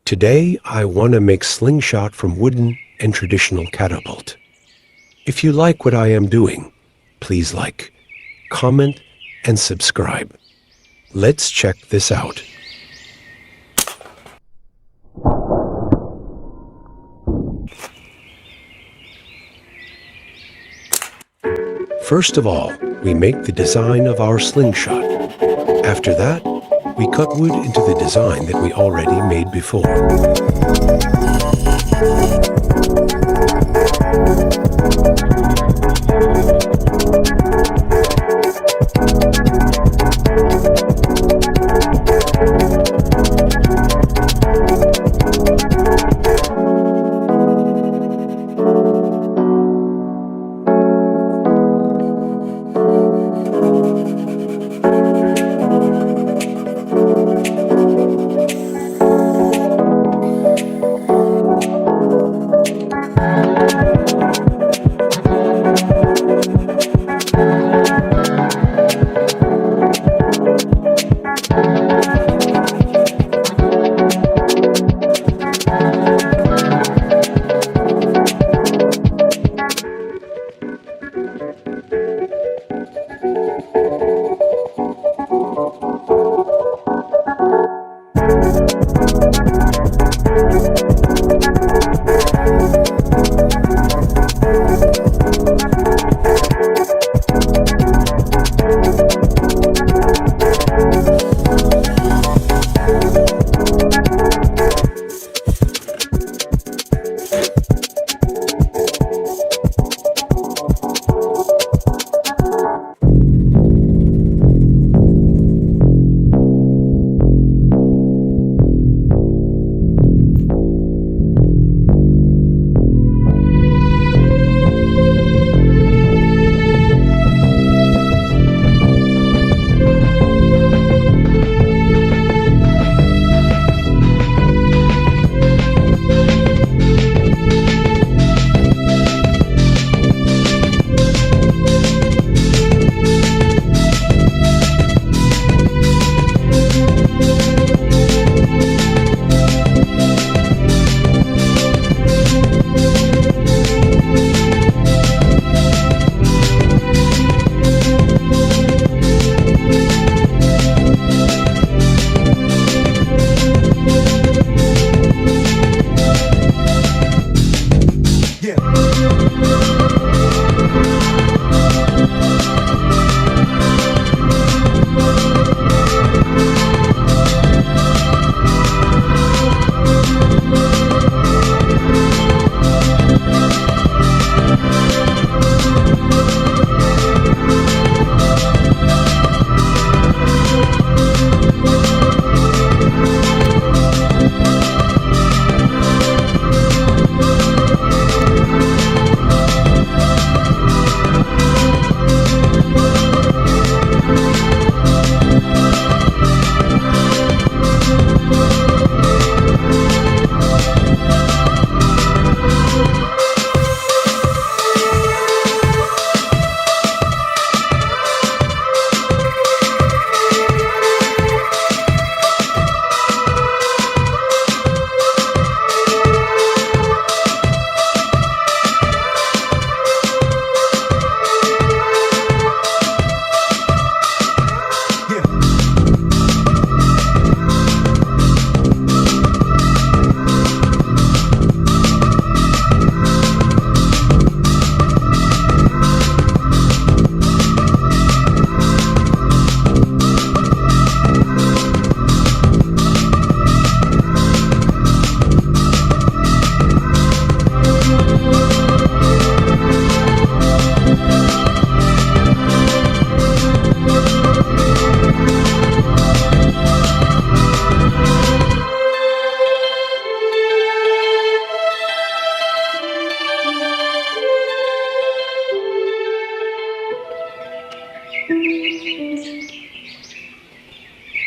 Today, I want to make slingshot from wooden and traditional catapult. If you like what I am doing, please like, comment, and subscribe. Let's check this out. First of all, we make the design of our slingshot. After that, we cut wood into the design that we already made before.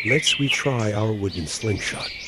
Let's retry our wooden slingshot.